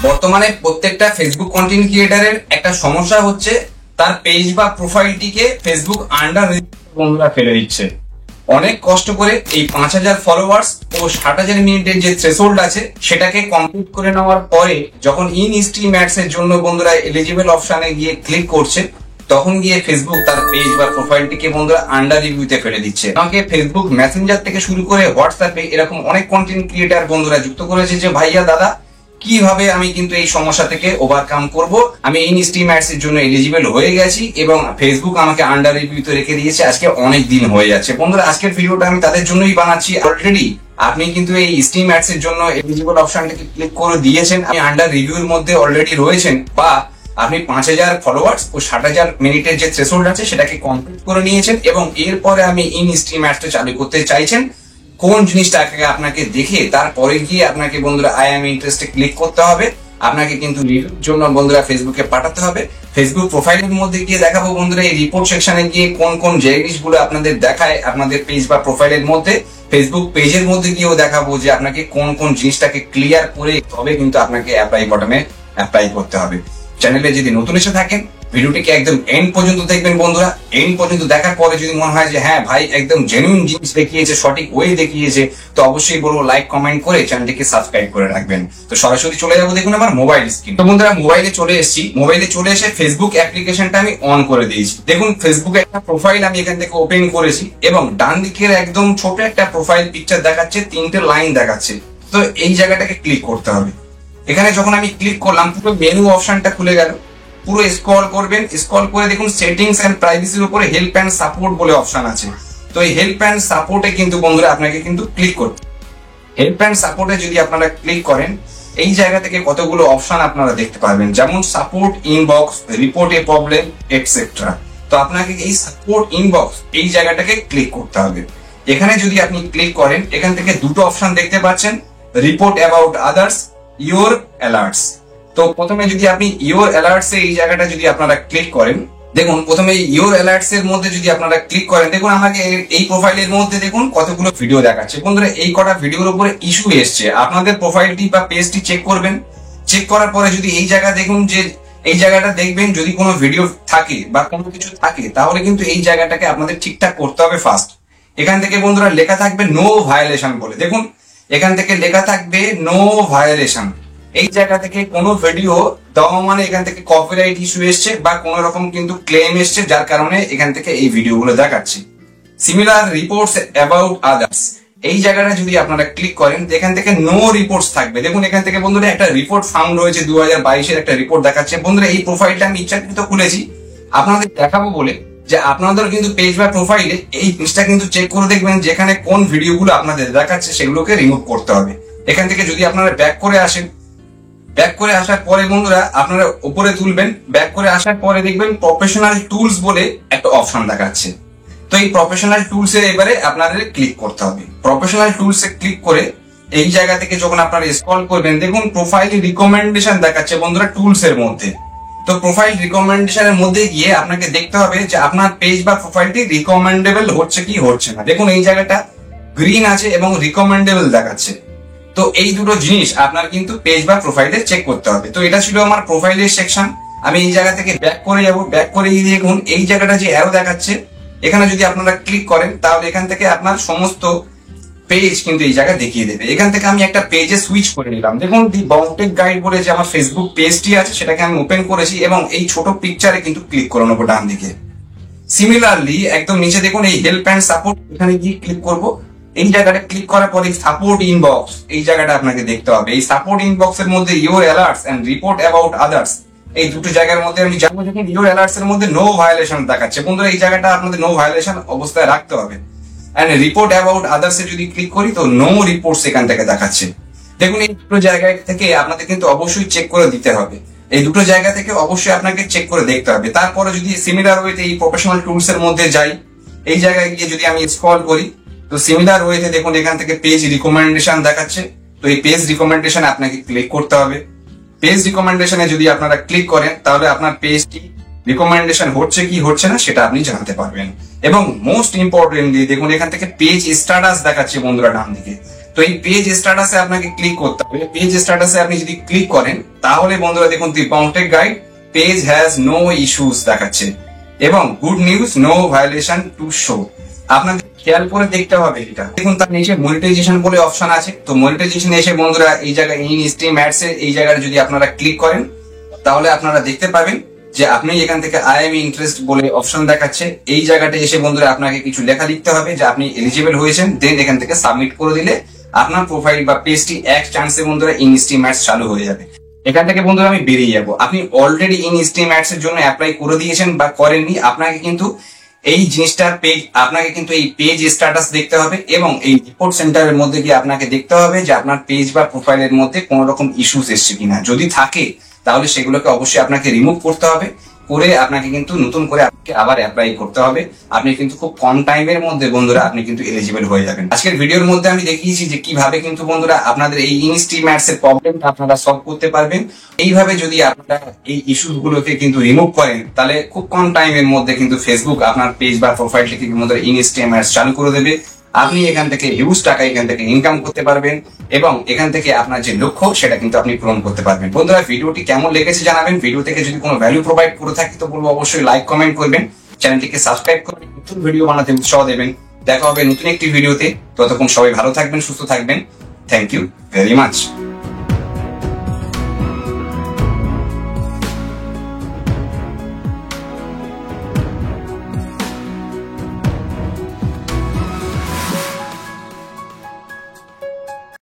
বর্তমানে প্রত্যেকটা Facebook content ক্রিয়েটারের একটা সমস্যা হচ্ছে তার পেজ বা প্রোফাইলটিকে ফেসবুক আন্ডার বন্ধুরা ফেলে দিচ্ছে। অনেক কষ্ট করে এই 5000 ফলোয়ার্স ও 60,000 মিনিটের যে থ্রেশহোল্ড আছে সেটাকে কমপ্লিট করে নেওয়ার পরে যখন ইন স্ট্রিম অ্যাডস এর জন্য বন্ধুরা এলিজিবল অপশনে গিয়ে ক্লিক করছে, তখন গিয়ে ফেসবুক তার পেজ বা প্রোফাইলটিকে বন্ধুরা আন্ডার রিভিউতে ফেলে দিচ্ছে। আমাকে ফেসবুক মেসেঞ্জার থেকে শুরু করে হোয়াটসঅ্যাপে এরকম অনেক কন্টেন্ট ক্রিয়েটার বন্ধুরা যুক্ত করেছে যে ভাইয়া দাদা কিভাবে আমি কিন্তু এই সমস্যা থেকে ওভারকাম করব, আমি ইন স্ট্রিম অ্যাডস এর জন্য এলিজিবল হয়ে গেছি এবং ফেসবুক আমাকে আন্ডার রিভিউতে রেখে দিয়েছে আজকে অনেক দিন হয়ে যাচ্ছে। বন্ধুরা আজকের ভিডিওটা আমি তাদের জন্যই বানাচ্ছি। অলরেডি আপনি কিন্তু এই স্ট্রিম অ্যাডস এর জন্য এলিজিবল অপশনটাকে ক্লিক করে দিয়েছেন, আপনি আন্ডার রিভিউর মধ্যে অলরেডি রয়েছেন, বা আপনি 5000 ফলোয়ার্স ও 60,000 মিনিটের যে থ্রেশহোল্ড আছে সেটাকে কমপ্লিট করে নিয়েছেন এবং এরপরে আমি ইন স্ট্রিম অ্যাডসটা চালু করতে চাইছেন। কোন জিনিসটাকে আপনাকে দেখে তারপরে গিয়ে আপনাকে বন্ধুরা আই এম ইন্টারেস্টে ক্লিক করতে হবে, আপনাকে কিন্তু রিভিউর জন্য বন্ধুরা ফেসবুকে পাঠাতে হবে। ফেসবুক প্রোফাইলের মধ্যে গিয়ে দেখাবো বন্ধুরা এই রিপোর্ট সেকশনে গিয়ে কোন কোন জিনিসগুলো আপনাদের দেখায় আপনাদের পেজ বা প্রোফাইলের মধ্যে। ফেসবুক পেজের মধ্যে গিয়েও দেখাবো যে আপনাকে কোন কোন জিনিসটাকে ক্লিয়ার করে তবে কিন্তু আপনাকে অ্যাপ্লাই বাটনে অ্যাপ্লাই করতে হবে। চ্যানেলে যদি নতুন এসে থাকেন ভিডিওটিকে একদম এন্ড পর্যন্ত দেখবেন বন্ধুরা। এন্ড পর্যন্ত দেখার পরে যদি মনে হয় যে হ্যাঁ ভাই একদম জেনুইন জিনিস দেখিয়েছে, সঠিক ওয়ে দেখিয়েছে, তো অবশ্যই বলবো লাইক কমেন্ট করে চ্যানেলটিকে সাবস্ক্রাইব করে রাখবেন। তো সরাসরি চলে যাবো দেখুন আমার মোবাইল স্ক্রিন। তো বন্ধুরা মোবাইলে চলে এসেছি, মোবাইলে চলে এসে ফেসবুক অ্যাপ্লিকেশনটা আমি অন করে দিয়েছি। দেখুন ফেসবুকে একটা প্রোফাইল আমি এখান থেকে ওপেন করেছি এবং ডান দিকের একদম ছোট একটা প্রোফাইল পিকচার দেখাচ্ছে, 3টে লাইন দেখাচ্ছে। তো এই জায়গাটাকে ক্লিক করতে হবে। এখানে যখন আমি ক্লিক করলাম পুরো মেনু অপশনটা খুলে গেল। পুরো স্ক্রল করবেন, স্ক্রল করে দেখুন সেটিংস এন্ড প্রাইভেসির উপরে হেল্প এন্ড সাপোর্ট বলে অপশন আছে। তো এই হেল্প এন্ড সাপোর্টে কিন্তু বন্ধুরা আপনাকে কিন্তু ক্লিক করতে, হেল্প এন্ড সাপোর্টে যদি আপনারা ক্লিক করেন এই জায়গা থেকে কতগুলো অপশন আপনারা দেখতে পাবেন, যেমন সাপোর্ট ইনবক্স, রিপোর্ট এ প্রবলেম এটসেট্রা। তো আপনাকে এই সাপোর্ট ইনবক্স এই জায়গাটাকে ক্লিক করতে হবে। এখানে যদি আপনি ক্লিক করেন এখান থেকে দুটো অপশন দেখতে পাচ্ছেন, report about others, your alerts. তো প্রথমে যদি আপনি ইওর অ্যালার্টস এই জায়গাটা যদি আপনারা ক্লিক করেন, দেখুন প্রথমে ইওর অ্যালার্টস এর মধ্যে যদি আপনারা ক্লিক করেন দেখুন আমাকে এই প্রোফাইলের মধ্যে দেখুন কতগুলো ভিডিও দেখাচ্ছে। বন্ধুরা এই কটা ভিডিওর উপরে ইস্যু এসছে, আপনাদের প্রোফাইলটি বা পেজটি চেক করবেন। চেক করার পরে যদি এই জায়গা দেখুন যে এই জায়গাটা দেখবেন যদি কোনো ভিডিও থাকে বা কোনো কিছু থাকে তাহলে কিন্তু এই জায়গাটাকে আপনাদের ঠিকঠাক করতে হবে ফার্স্ট। এখান থেকে বন্ধুরা লেখা থাকবে নো ভায়োলেশন বলে, দেখুন এখান থেকে লেখা থাকবে নো ভায়োলেশন। এই জায়গা থেকে কোনো ভিডিও দেওয়া মানে এখান থেকে কপিরাইট ইস্যু এসছে বা কোন রকম কিন্তু ক্লেম এসছে, যার কারণে এখান থেকে এই ভিডিওগুলো দেখাচ্ছে। সিমিলার রিপোর্টস অ্যাবাউট আদার্স এই জায়গাটা যদি আপনারা ক্লিক করেন এখান থেকে নো রিপোর্টস থাকবে। দেখুন এখান থেকে বন্ধুরা একটা রিপোর্ট ফাউন্ড হয়েছে, 2022-এর একটা রিপোর্ট দেখাচ্ছে। বন্ধুরা এই প্রোফাইলটা আমি ইচ্ছাকৃত খুলেছি আপনাদের দেখাবো বলে যে আপনাদের কিন্তু পেজ বা প্রোফাইলে এই জিনিসটা কিন্তু চেক করে দেখবেন যেখানে কোন ভিডিওগুলো আপনাদের দেখাচ্ছে সেগুলোকে রিমুভ করতে হবে। এখান থেকে যদি আপনারা ব্যাক করে আসেন, ব্যাক করে আসার পরে বন্ধুরা আপনারা উপরে তুলবেন, ব্যাক করে আসার পরে দেখবেন প্রফেশনাল টুলস বলে একটা অপশন দেখাচ্ছে। তো এই প্রফেশনাল টুলস এর এবারে আপনাদের ক্লিক করতে হবে। প্রফেশনাল টুলস এ ক্লিক করে এই জায়গা থেকে যখন আপনারা স্ক্রল করবেন দেখুন প্রোফাইল রিকমেন্ডেশন দেখাচ্ছে বন্ধুরা টুলস এর মধ্যে। তো প্রোফাইল রিকমেন্ডেশনের মধ্যে গিয়ে আপনাকে দেখতে হবে যে আপনার পেজ বা প্রোফাইলটি রিকমেন্ডেবল হচ্ছে কি হচ্ছে না। দেখুন এই জায়গাটা গ্রিন আছে এবং রিকমেন্ডেবল দেখাচ্ছে। তো এই দুটো জিনিস আপনার কিন্তু পেজ বা প্রোফাইলে চেক করতে হবে। তো এটা ছিল আমার প্রোফাইলের সেকশন। আমি এই জায়গা থেকে ব্যাক করে যাব, ব্যাক করে গিয়ে দেখুন এই জায়গাটা যে অ্যারো দেখাচ্ছে এখানে যদি আপনারা ক্লিক করেন তাহলে এখান থেকে আপনার সমস্ত পেজ কিন্তু এই জায়গায় দেখিয়ে দেবে। এখান থেকে আমি একটা পেজে সুইচ করে নিলাম। দেখুন দি বাউন্টেক গাইড বলে যে আমার ফেসবুক পেজটি আছে সেটাকে আমি ওপেন করেছি এবং এই ছোট পিকচারে কিন্তু ক্লিক করে নেবো ডান দিকে। সিমিলারলি একদম নিচে দেখুন এই হেল্প এন্ড সাপোর্ট, এখানে গিয়ে ক্লিক করবো। এই জায়গাটা ক্লিক করার পরে সাপোর্ট ইনবক্স এই জায়গাটা আপনাকে দেখতে হবে। এই সাপোর্ট ইনবক্স এর মধ্যে your alerts and report about others এই দুটো জায়গার মধ্যে আমি যাবো। যখন ইওর অ্যালার্টস এর মধ্যে নো ভায়োলেশন দেখাচ্ছে বন্ধুরা এই জায়গাটা আপনাদের নো ভায়োলেশন অবস্থায় রাখতে হবে। এন্ড রিপোর্ট অ্যাবাউট আদার্স এ যদি ক্লিক করি তো নো রিপোর্টস এখান থেকে দেখাচ্ছে। দেখুন এই দুটো জায়গা থেকে আপনাদের কিন্তু অবশ্যই চেক করে দিতে হবে। এই দুটো জায়গা থেকে অবশ্যই আপনাকে চেক করে দেখতে হবে। তারপরে যদি সিমিলার ওয়েতে এই প্রফেশনাল টুলস এর মধ্যে যাই, এই জায়গায় গিয়ে যদি আমি স্ক্রল করি তো সিমিলার ওয়েতে দেখুন এখান থেকে পেজ রিকমেন্ডেশন দেখাচ্ছে। তো এই পেজ রিকমেন্ডেশন আপনাকে ক্লিক করতে হবে। পেজ রিকমেন্ডেশনে যদি আপনারা ক্লিক করেন তাহলে আপনার পেজটি রিকমেন্ডেশন হচ্ছে কি হচ্ছে না সেটা আপনি জানতে পারবেন। এবং মোস্ট ইম্পর্টেন্টলি দেখুন এখান থেকে পেজ স্ট্যাটাস দেখাচ্ছে বন্ধুরা ডান দিকে। তো তো এই পেজ স্ট্যাটাসে আপনাকে ক্লিক করতে হবে। পেজ স্ট্যাটাসে আপনি যদি ক্লিক করেন তাহলে বন্ধুরা দেখুন the prompted guide page has no issues দেখাচ্ছে এবং good news no violation to show. আপনাদের খেয়াল করে দেখতে হবে এটা। দেখুন তার নিচে মনিটাইজেশন বলে অপশন আছে। তো মনিটাইজেশন এসে বন্ধুরা এই জায়গায় ইন স্ট্রিম অ্যাডস এর এই জায়গায় যদি আপনারা ক্লিক করেন তাহলে আপনারা দেখতে পাবেন যে আপনি এখান থেকে আই এম ইন্টারেস্ট বলে অপশন দেখাচ্ছে। এই জায়গাটা এসে বন্ধুরা আপনাকে কিছু লেখা লিখতে হবে যে আপনি এলিজিবল হয়েছেন, দেন এখান থেকে সাবমিট করে দিলে আপনার প্রোফাইল বা পেজটি এক চান্সে বন্ধুরা ইন স্ট্রিম অ্যাডস চালু হয়ে যাবে। এখান থেকে বন্ধুরা আমি বেরিয়ে যাব। আপনি অলরেডি ইন স্ট্রিম অ্যাডস এর জন্য অ্যাপ্লাই করে দিয়েছেন বা করেননি, আপনাকে কিন্তু এই জিনিসটার পেজ আপনাকে কিন্তু এই পেজ স্ট্যাটাস দেখতে হবে এবং এই রিপোর্ট সেন্টারের মধ্যে গিয়ে আপনাকে দেখতে হবে যে আপনার পেজ বা প্রোফাইলের মধ্যে কোনো রকম ইস্যুস এসছে কিনা। যদি থাকে তাহলে সেগুলোকে অবশ্যই আপনাকে রিমুভ করতে হবে, করে আপনাকে কিন্তু নতুন করে আবার অ্যাপ্লাই করতে হবে। আপনি কিন্তু খুব কম টাইমের মধ্যে বন্ধুরা আপনি কিন্তু এলিজিবল হয়ে যাবেন। আজকের ভিডিওর মধ্যে আমি দেখিয়েছি যে কিভাবে কিন্তু বন্ধুরা আপনাদের এই ইন স্ট্রিম অ্যাডস এর প্রবলেমটা আপনারা সলভ করতে পারবেন। এইভাবে যদি আপনারা এই ইস্যুস গুলোকে কিন্তু রিমুভ করেন তাহলে খুব কম টাইমের মধ্যে কিন্তু ফেসবুক আপনার পেজ বা প্রোফাইলটিকে কিন্তু ইন স্ট্রিম অ্যাডস চালু করে দেবে। আপনি এখান থেকে হিউজ টাকা এখান থেকে ইনকাম করতে পারবেন এবং এখান থেকে আপনার যে লক্ষ্য সেটা কিন্তু আপনি পূরণ করতে পারবেন। বন্ধুরা ভিডিওটি কেমন লেগেছে জানাবেন। ভিডিও থেকে যদি কোনো ভ্যালু প্রোভাইড করে থাকি তো বলবো অবশ্যই লাইক কমেন্ট করবেন, চ্যানেলটিকে সাবস্ক্রাইব করে নতুন ভিডিও বানাতে উৎসাহ দেবেন। দেখা হবে নতুন একটি ভিডিওতে, ততক্ষণ সবাই ভালো থাকবেন, সুস্থ থাকবেন। Thank you very much.